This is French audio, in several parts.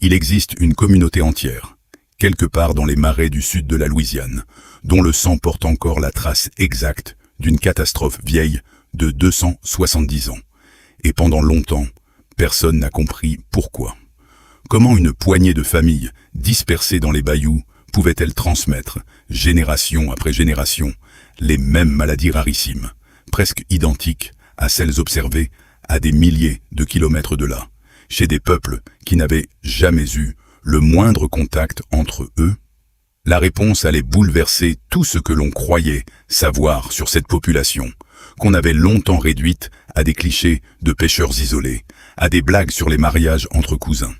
Il existe une communauté entière, quelque part dans les marais du sud de la Louisiane, dont le sang porte encore la trace exacte d'une catastrophe vieille de 270 ans. Et pendant longtemps, personne n'a compris pourquoi. Comment une poignée de familles dispersées dans les bayous pouvait-elle transmettre, génération après génération, les mêmes maladies rarissimes, presque identiques à celles observées à des milliers de kilomètres de là, chez des peuples qui n'avaient jamais eu le moindre contact entre eux? La réponse allait bouleverser tout ce que l'on croyait savoir sur cette population, qu'on avait longtemps réduite à des clichés de pêcheurs isolés, à des blagues sur les mariages entre cousins.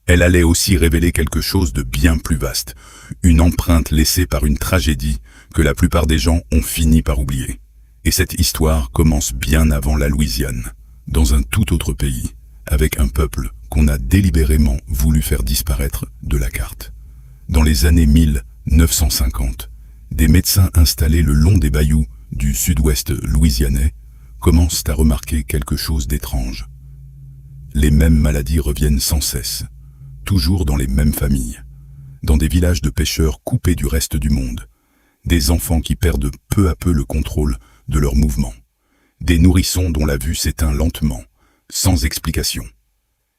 Elle allait aussi révéler quelque chose de bien plus vaste, une empreinte laissée par une tragédie que la plupart des gens ont fini par oublier. Et cette histoire commence bien avant la Louisiane, dans un tout autre pays, avec un peuple qu'on a délibérément voulu faire disparaître de la carte. Dans les années 1950, des médecins installés le long des bayous du sud-ouest louisianais commencent à remarquer quelque chose d'étrange. Les mêmes maladies reviennent sans cesse, toujours dans les mêmes familles, dans des villages de pêcheurs coupés du reste du monde, des enfants qui perdent peu à peu le contrôle de leurs mouvements, des nourrissons dont la vue s'éteint lentement, sans explication,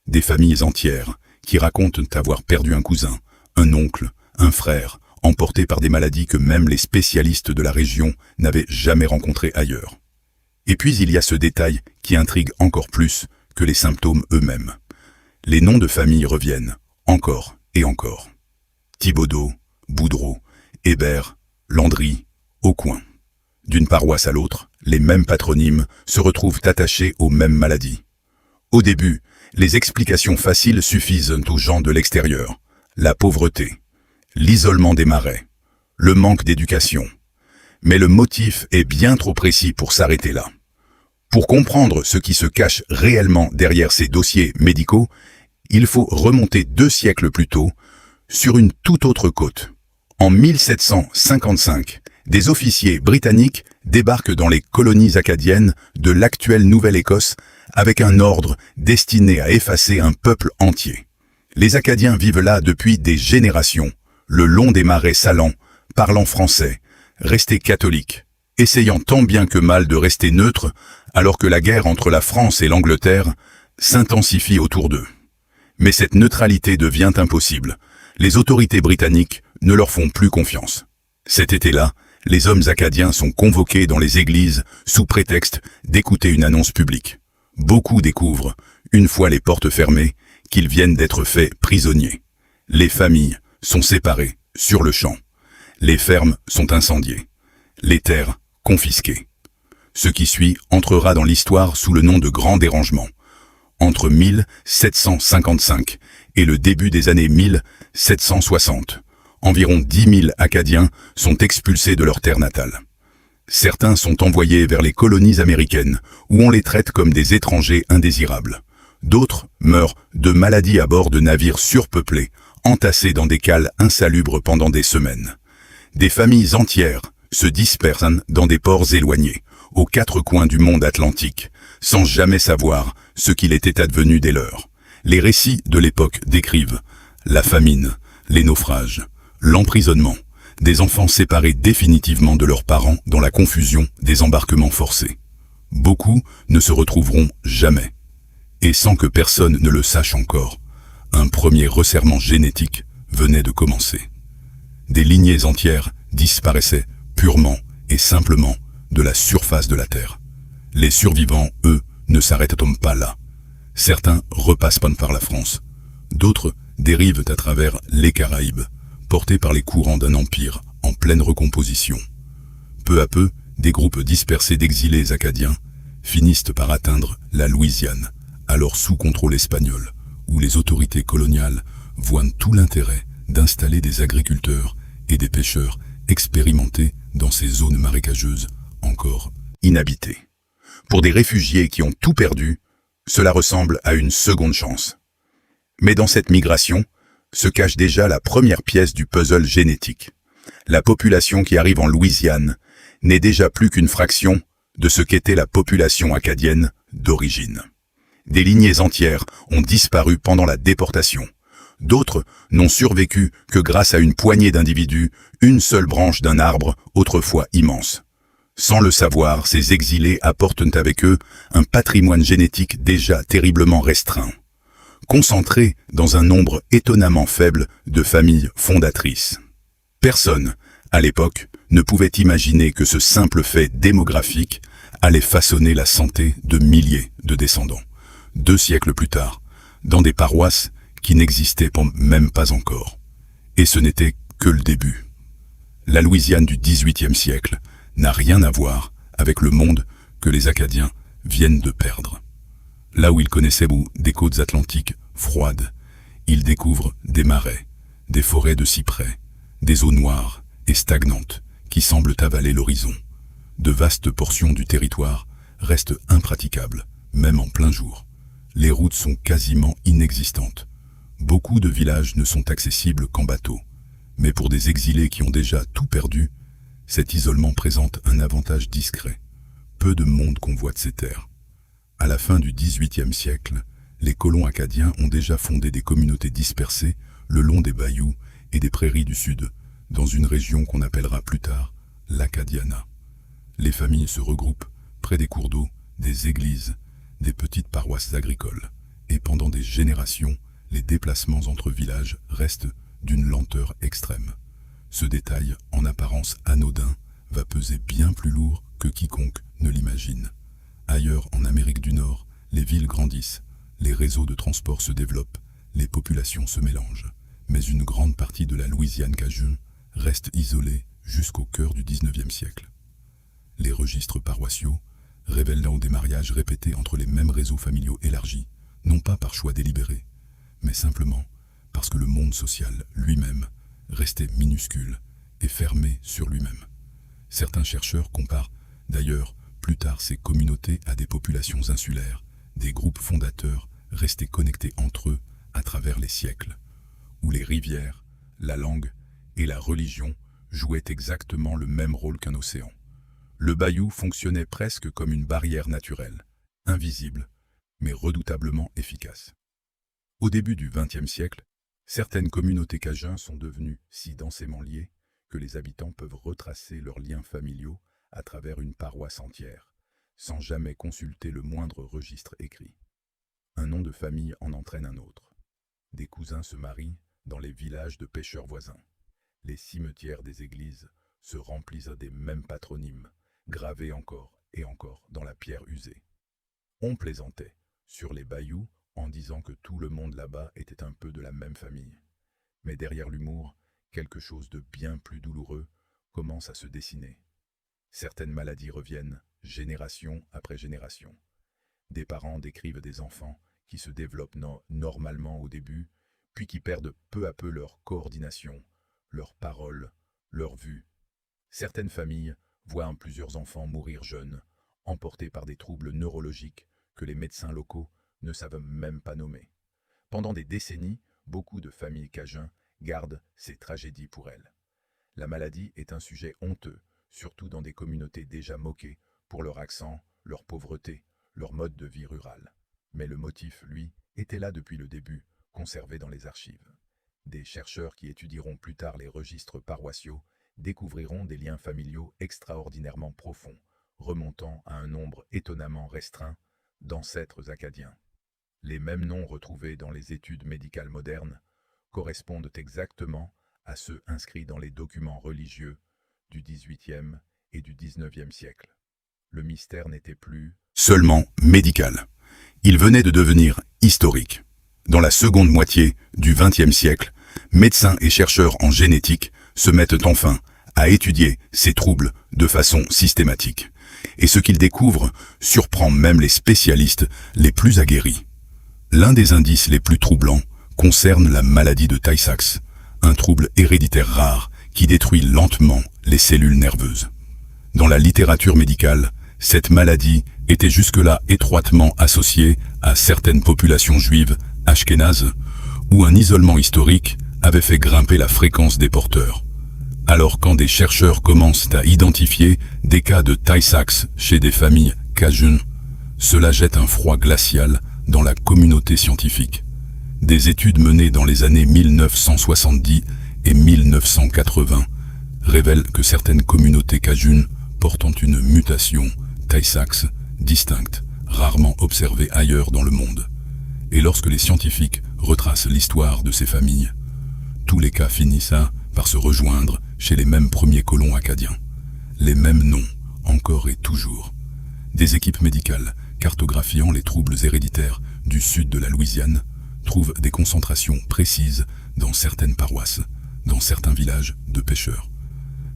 des familles entières qui racontent avoir perdu un cousin, un oncle, un frère, emportés par des maladies que même les spécialistes de la région n'avaient jamais rencontrées ailleurs. Et puis il y a ce détail qui intrigue encore plus que les symptômes eux-mêmes. Les noms de famille reviennent, encore et encore. Thibaudot, Boudreau, Hébert, Landry, Aucoin. D'une paroisse à l'autre, les mêmes patronymes se retrouvent attachés aux mêmes maladies. Au début, les explications faciles suffisent aux gens de l'extérieur. La pauvreté, l'isolement des marais, le manque d'éducation. Mais le motif est bien trop précis pour s'arrêter là. Pour comprendre ce qui se cache réellement derrière ces dossiers médicaux, il faut remonter 2 siècles plus tôt, sur une toute autre côte. En 1755, des officiers britanniques débarquent dans les colonies acadiennes de l'actuelle Nouvelle-Écosse avec un ordre destiné à effacer un peuple entier. Les Acadiens vivent là depuis des générations, le long des marais salants, parlant français, restés catholiques, essayant tant bien que mal de rester neutres, alors que la guerre entre la France et l'Angleterre s'intensifie autour d'eux. Mais cette neutralité devient impossible. Les autorités britanniques ne leur font plus confiance. Cet été-là, les hommes acadiens sont convoqués dans les églises sous prétexte d'écouter une annonce publique. Beaucoup découvrent, une fois les portes fermées, qu'ils viennent d'être faits prisonniers. Les familles sont séparées sur le champ. Les fermes sont incendiées. Les terres confisquées. Ce qui suit entrera dans l'histoire sous le nom de Grand Dérangement. Entre 1755 et le début des années 1760, environ 10 000 Acadiens sont expulsés de leur terre natale. Certains sont envoyés vers les colonies américaines, où on les traite comme des étrangers indésirables. D'autres meurent de maladies à bord de navires surpeuplés, entassés dans des cales insalubres pendant des semaines. Des familles entières se dispersent dans des ports éloignés, aux 4 coins du monde atlantique, sans jamais savoir ce qu'il était advenu des leurs. Les récits de l'époque décrivent la famine, les naufrages, l'emprisonnement, des enfants séparés définitivement de leurs parents dans la confusion des embarquements forcés. Beaucoup ne se retrouveront jamais. Et sans que personne ne le sache encore, un premier resserrement génétique venait de commencer. Des lignées entières disparaissaient purement et simplement de la surface de la Terre. Les survivants, eux, ne s'arrêtent pas là. Certains repassent par la France. D'autres dérivent à travers les Caraïbes, portés par les courants d'un empire en pleine recomposition. Peu à peu, des groupes dispersés d'exilés acadiens finissent par atteindre la Louisiane, alors sous contrôle espagnol, où les autorités coloniales voient tout l'intérêt d'installer des agriculteurs et des pêcheurs expérimentés dans ces zones marécageuses encore inhabitées. Pour des réfugiés qui ont tout perdu, cela ressemble à une seconde chance. Mais dans cette migration se cache déjà la première pièce du puzzle génétique. La population qui arrive en Louisiane n'est déjà plus qu'une fraction de ce qu'était la population acadienne d'origine. Des lignées entières ont disparu pendant la déportation. D'autres n'ont survécu que grâce à une poignée d'individus, une seule branche d'un arbre autrefois immense. Sans le savoir, ces exilés apportent avec eux un patrimoine génétique déjà terriblement restreint, concentré dans un nombre étonnamment faible de familles fondatrices. Personne, à l'époque, ne pouvait imaginer que ce simple fait démographique allait façonner la santé de milliers de descendants, 2 siècles plus tard, dans des paroisses qui n'existaient même pas encore. Et ce n'était que le début. La Louisiane du XVIIIe siècle n'a rien à voir avec le monde que les Acadiens viennent de perdre. Là où ils connaissaient des côtes atlantiques froides, ils découvrent des marais, des forêts de cyprès, des eaux noires et stagnantes qui semblent avaler l'horizon. De vastes portions du territoire restent impraticables, même en plein jour. Les routes sont quasiment inexistantes. Beaucoup de villages ne sont accessibles qu'en bateau. Mais pour des exilés qui ont déjà tout perdu, cet isolement présente un avantage discret. Peu de monde convoite ces terres. À la fin du XVIIIe siècle, les colons acadiens ont déjà fondé des communautés dispersées le long des bayous et des prairies du sud, dans une région qu'on appellera plus tard l'Acadiana. Les familles se regroupent près des cours d'eau, des églises, des petites paroisses agricoles, et pendant des générations, les déplacements entre villages restent d'une lenteur extrême. Ce détail, en apparence anodin, va peser bien plus lourd que quiconque ne l'imagine. Ailleurs, en Amérique du Nord, les villes grandissent, les réseaux de transport se développent, les populations se mélangent. Mais une grande partie de la Louisiane cajun reste isolée jusqu'au cœur du XIXe siècle. Les registres paroissiaux révèlent là des mariages répétés entre les mêmes réseaux familiaux élargis, non pas par choix délibéré, mais simplement parce que le monde social lui-même restait minuscule et fermé sur lui-même. Certains chercheurs comparent d'ailleurs plus tard ces communautés à des populations insulaires, des groupes fondateurs restés connectés entre eux à travers les siècles, où les rivières, la langue et la religion jouaient exactement le même rôle qu'un océan. Le bayou fonctionnait presque comme une barrière naturelle, invisible, mais redoutablement efficace. Au début du XXe siècle, certaines communautés cajuns sont devenues si densément liées que les habitants peuvent retracer leurs liens familiaux à travers une paroisse entière, sans jamais consulter le moindre registre écrit. Un nom de famille en entraîne un autre. Des cousins se marient dans les villages de pêcheurs voisins. Les cimetières des églises se remplissent des mêmes patronymes, gravés encore et encore dans la pierre usée. On plaisantait sur les bayous en disant que tout le monde là-bas était un peu de la même famille. Mais derrière l'humour, quelque chose de bien plus douloureux commence à se dessiner. Certaines maladies reviennent, génération après génération. Des parents décrivent des enfants qui se développent normalement au début, puis qui perdent peu à peu leur coordination, leur parole, leur vue. Certaines familles voient plusieurs enfants mourir jeunes, emportés par des troubles neurologiques que les médecins locaux ne savent même pas nommer. Pendant des décennies, beaucoup de familles cajuns gardent ces tragédies pour elles. La maladie est un sujet honteux, surtout dans des communautés déjà moquées pour leur accent, leur pauvreté, leur mode de vie rural. Mais le motif, lui, était là depuis le début, conservé dans les archives. Des chercheurs qui étudieront plus tard les registres paroissiaux découvriront des liens familiaux extraordinairement profonds, remontant à un nombre étonnamment restreint d'ancêtres acadiens. Les mêmes noms retrouvés dans les études médicales modernes correspondent exactement à ceux inscrits dans les documents religieux du XVIIIe et du XIXe siècle. Le mystère n'était plus seulement médical. Il venait de devenir historique. Dans la seconde moitié du XXe siècle, médecins et chercheurs en génétique se mettent enfin à étudier ces troubles de façon systématique. Et ce qu'ils découvrent surprend même les spécialistes les plus aguerris. L'un des indices les plus troublants concerne la maladie de Tay-Sachs, un trouble héréditaire rare qui détruit lentement les cellules nerveuses. Dans la littérature médicale, cette maladie était jusque-là étroitement associée à certaines populations juives ashkénazes, où un isolement historique avait fait grimper la fréquence des porteurs. Alors quand des chercheurs commencent à identifier des cas de Tay-Sachs chez des familles cajuns, cela jette un froid glacial dans la communauté scientifique. Des études menées dans les années 1970 et 1980 révèlent que certaines communautés cajunes portant une mutation Tay-Sachs distincte, rarement observée ailleurs dans le monde. Et lorsque les scientifiques retracent l'histoire de ces familles, tous les cas finissent par se rejoindre chez les mêmes premiers colons acadiens. Les mêmes noms, encore et toujours. Des équipes médicales cartographiant les troubles héréditaires du sud de la Louisiane trouvent des concentrations précises dans certaines paroisses, dans certains villages de pêcheurs.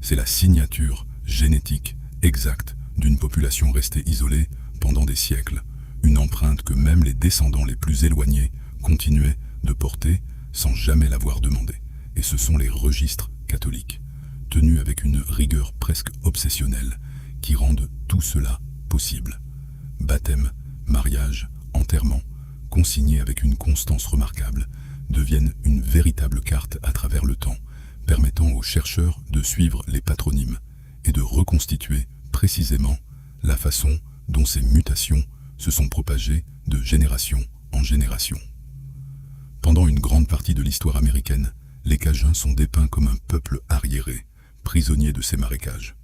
C'est la signature génétique exacte d'une population restée isolée pendant des siècles, une empreinte que même les descendants les plus éloignés continuaient de porter sans jamais l'avoir demandé. Et ce sont les registres catholiques, tenus avec une rigueur presque obsessionnelle, qui rendent tout cela possible. Baptême, mariage, enterrement, consignés avec une constance remarquable, deviennent une véritable carte à travers le temps, permettant aux chercheurs de suivre les patronymes et de reconstituer précisément la façon dont ces mutations se sont propagées de génération en génération. Pendant une grande partie de l'histoire américaine, les Cajuns sont dépeints comme un peuple arriéré, prisonnier de ces marécages.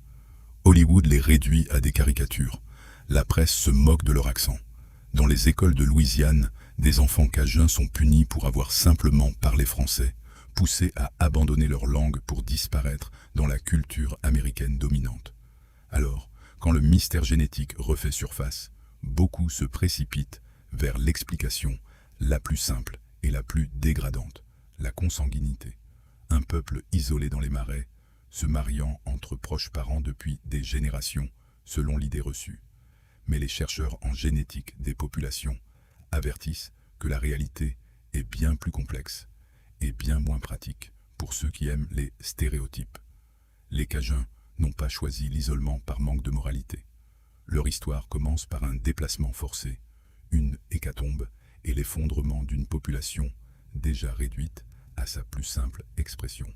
Hollywood les réduit à des caricatures. La presse se moque de leur accent. Dans les écoles de Louisiane, des enfants cajuns sont punis pour avoir simplement parlé français, poussés à abandonner leur langue pour disparaître dans la culture américaine dominante. Alors, quand le mystère génétique refait surface, beaucoup se précipitent vers l'explication la plus simple et la plus dégradante, la consanguinité. Un peuple isolé dans les marais, se mariant entre proches parents depuis des générations, selon l'idée reçue. Mais les chercheurs en génétique des populations avertissent que la réalité est bien plus complexe et bien moins pratique pour ceux qui aiment les stéréotypes. Les Cajuns n'ont pas choisi l'isolement par manque de moralité. Leur histoire commence par un déplacement forcé, une hécatombe et l'effondrement d'une population déjà réduite à sa plus simple expression.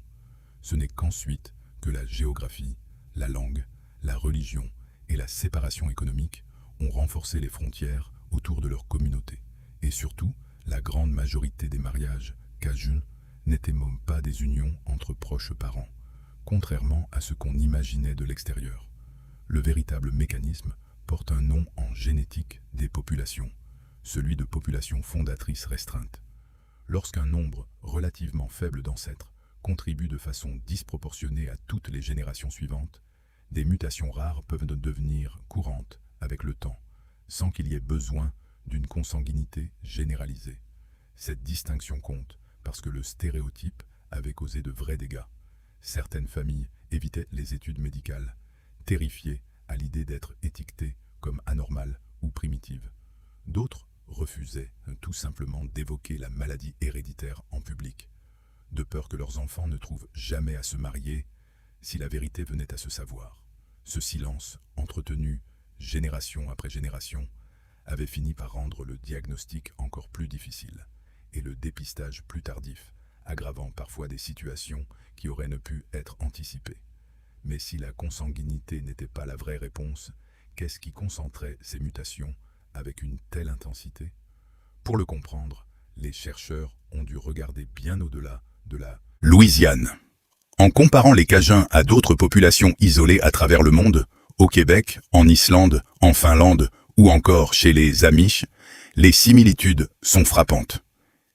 Ce n'est qu'ensuite que la géographie, la langue, la religion et la séparation économique ont renforcé les frontières autour de leur communauté. Et surtout, la grande majorité des mariages cajuns n'étaient même pas des unions entre proches parents, contrairement à ce qu'on imaginait de l'extérieur. Le véritable mécanisme porte un nom en génétique des populations, celui de populations fondatrices restreintes. Lorsqu'un nombre relativement faible d'ancêtres contribue de façon disproportionnée à toutes les générations suivantes, des mutations rares peuvent devenir courantes avec le temps, sans qu'il y ait besoin d'une consanguinité généralisée. Cette distinction compte parce que le stéréotype avait causé de vrais dégâts. Certaines familles évitaient les études médicales, terrifiées à l'idée d'être étiquetées comme anormales ou primitives. D'autres refusaient tout simplement d'évoquer la maladie héréditaire en public, de peur que leurs enfants ne trouvent jamais à se marier si la vérité venait à se savoir. Ce silence, entretenu génération après génération, avait fini par rendre le diagnostic encore plus difficile et le dépistage plus tardif, aggravant parfois des situations qui auraient ne pu être anticipées. Mais si la consanguinité n'était pas la vraie réponse, qu'est-ce qui concentrait ces mutations avec une telle intensité? Pour le comprendre, les chercheurs ont dû regarder bien au-delà de la Louisiane. En comparant les Cajuns à d'autres populations isolées à travers le monde, au Québec, en Islande, en Finlande ou encore chez les Amish, les similitudes sont frappantes.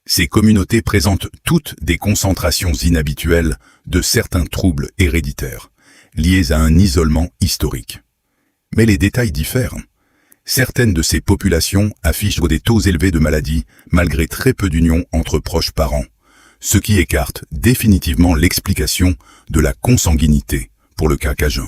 Ces communautés présentent toutes des concentrations inhabituelles de certains troubles héréditaires, liés à un isolement historique. Mais les détails diffèrent. Certaines de ces populations affichent des taux élevés de maladies malgré très peu d'unions entre proches parents, ce qui écarte définitivement l'explication de la consanguinité pour le cas cajun.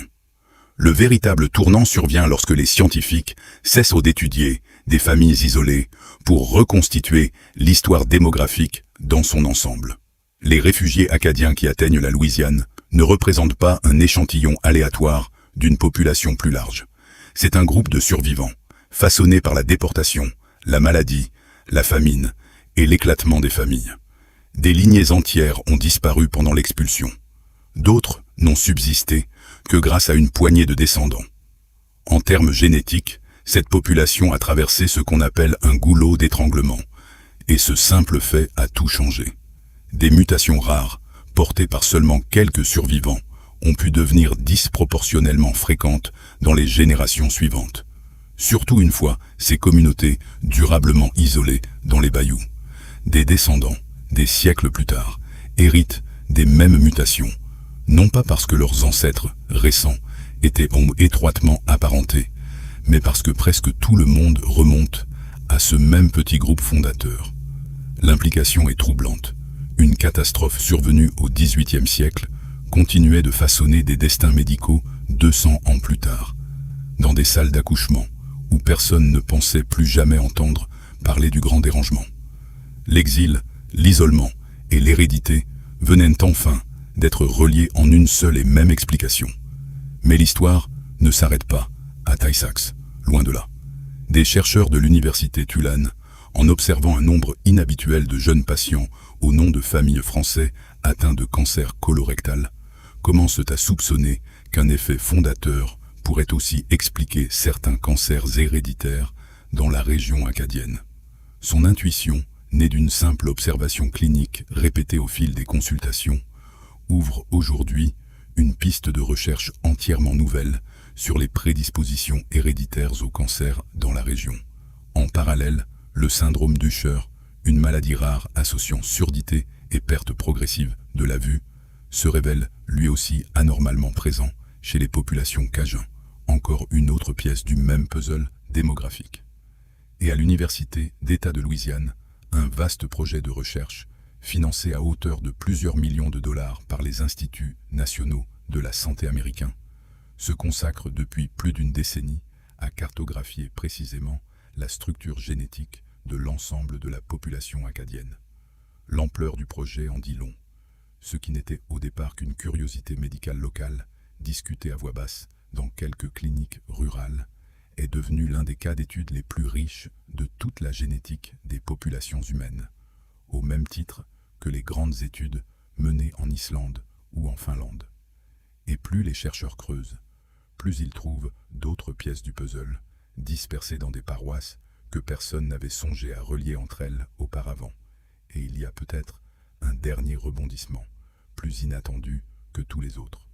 Le véritable tournant survient lorsque les scientifiques cessent d'étudier des familles isolées pour reconstituer l'histoire démographique dans son ensemble. Les réfugiés acadiens qui atteignent la Louisiane ne représentent pas un échantillon aléatoire d'une population plus large. C'est un groupe de survivants, façonnés par la déportation, la maladie, la famine et l'éclatement des familles. Des lignées entières ont disparu pendant l'expulsion. D'autres n'ont subsisté que grâce à une poignée de descendants. En termes génétiques, cette population a traversé ce qu'on appelle un goulot d'étranglement, Et ce simple fait a tout changé. Des mutations rares, portées par seulement quelques survivants, ont pu devenir disproportionnellement fréquentes dans les générations suivantes. Surtout une fois ces communautés durablement isolées dans les bayous. Des descendants, des siècles plus tard, héritent des mêmes mutations, non pas parce que leurs ancêtres récents étaient étroitement apparentés, mais parce que presque tout le monde remonte à ce même petit groupe fondateur. L'implication est troublante. Une catastrophe survenue au XVIIIe siècle continuait de façonner des destins médicaux 200 ans plus tard, dans des salles d'accouchement où personne ne pensait plus jamais entendre parler du grand dérangement. L'exil, l'isolement et l'hérédité venaient enfin d'être reliés en une seule et même explication. Mais l'histoire ne s'arrête pas à Tay-Sachs, loin de là. Des chercheurs de l'université Tulane, en observant un nombre inhabituel de jeunes patients au nom de familles français atteints de cancer colorectal, commencent à soupçonner qu'un effet fondateur pourrait aussi expliquer certains cancers héréditaires dans la région acadienne. Son intuition, née d'une simple observation clinique répétée au fil des consultations, ouvre aujourd'hui une piste de recherche entièrement nouvelle sur les prédispositions héréditaires au cancer dans la région. En parallèle, le syndrome d'Usher, une maladie rare associant surdité et perte progressive de la vue, se révèle lui aussi anormalement présent chez les populations cajuns, encore une autre pièce du même puzzle démographique. Et à l'Université d'État de Louisiane, un vaste projet de recherche, financé à hauteur de plusieurs millions de dollars par les instituts nationaux de la santé américains, se consacre depuis plus d'une décennie à cartographier précisément la structure génétique de l'ensemble de la population acadienne. L'ampleur du projet en dit long. Ce qui n'était au départ qu'une curiosité médicale locale, discutée à voix basse dans quelques cliniques rurales, est devenu l'un des cas d'études les plus riches de toute la génétique des populations humaines, au même titre que les grandes études menées en Islande ou en Finlande. Et plus les chercheurs creusent, plus ils trouvent d'autres pièces du puzzle, dispersées dans des paroisses que personne n'avait songé à relier entre elles auparavant. Et il y a peut-être un dernier rebondissement, plus inattendu que tous les autres.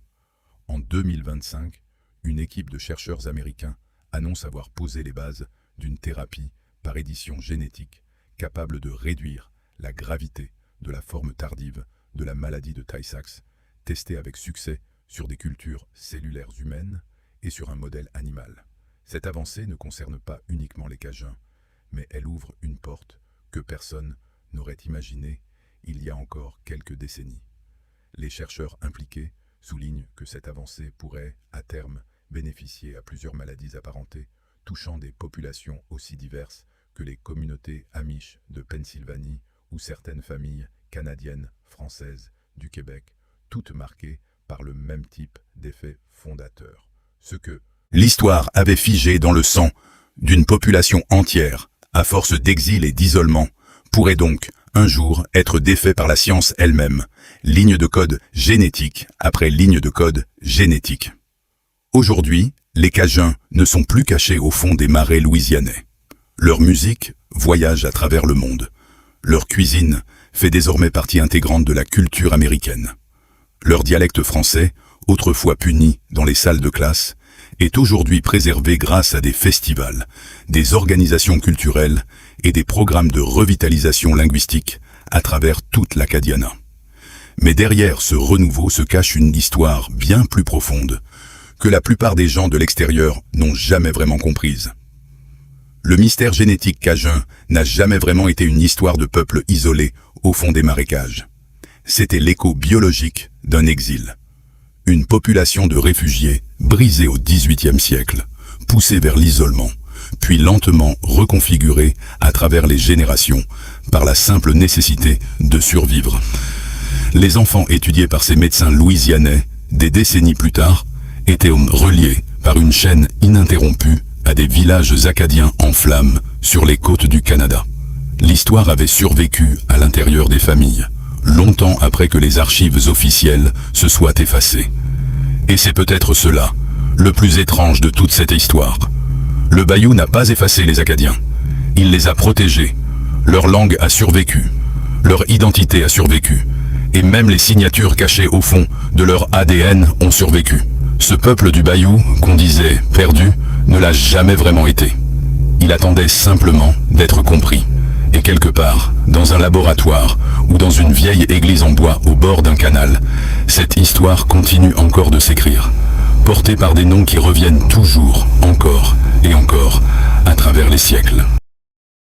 En 2025, une équipe de chercheurs américains annonce avoir posé les bases d'une thérapie par édition génétique capable de réduire la gravité de la forme tardive de la maladie de Tay-Sachs, testée avec succès sur des cultures cellulaires humaines et sur un modèle animal. Cette avancée ne concerne pas uniquement les Cajuns, mais elle ouvre une porte que personne n'aurait imaginée il y a encore quelques décennies. Les chercheurs impliqués soulignent que cette avancée pourrait, à terme, bénéficier à plusieurs maladies apparentées, touchant des populations aussi diverses que les communautés amish de Pennsylvanie ou certaines familles canadiennes, françaises, du Québec, toutes marquées par le même type d'effet fondateur. Ce que l'histoire avait figé dans le sang d'une population entière, à force d'exil et d'isolement, pourrait donc un jour être défait par la science elle-même, ligne de code génétique après ligne de code génétique. Aujourd'hui, les Cajuns ne sont plus cachés au fond des marais louisianais. Leur musique voyage à travers le monde. Leur cuisine fait désormais partie intégrante de la culture américaine. Leur dialecte français, autrefois puni dans les salles de classe, est aujourd'hui préservé grâce à des festivals, des organisations culturelles et des programmes de revitalisation linguistique à travers toute l'Acadiana. Mais derrière ce renouveau se cache une histoire bien plus profonde que la plupart des gens de l'extérieur n'ont jamais vraiment comprise. Le mystère génétique cajun n'a jamais vraiment été une histoire de peuple isolé au fond des marécages. C'était l'écho biologique d'un exil. Une population de réfugiés brisée au XVIIIe siècle, poussée vers l'isolement, puis lentement reconfigurée à travers les générations par la simple nécessité de survivre. Les enfants étudiés par ces médecins louisianais, des décennies plus tard, étaient reliés par une chaîne ininterrompue à des villages acadiens en flammes sur les côtes du Canada. L'histoire avait survécu à l'intérieur des familles, longtemps après que les archives officielles se soient effacées. Et c'est peut-être cela, le plus étrange de toute cette histoire. Le Bayou n'a pas effacé les Acadiens. Il les a protégés, Leur langue a survécu, leur identité a survécu, et même les signatures cachées au fond de leur ADN ont survécu. Ce peuple du Bayou, qu'on disait perdu, ne l'a jamais vraiment été. Il attendait simplement d'être compris. Et quelque part, dans un laboratoire ou dans une vieille église en bois au bord d'un canal, cette histoire continue encore de s'écrire, portée par des noms qui reviennent toujours, encore et encore, à travers les siècles.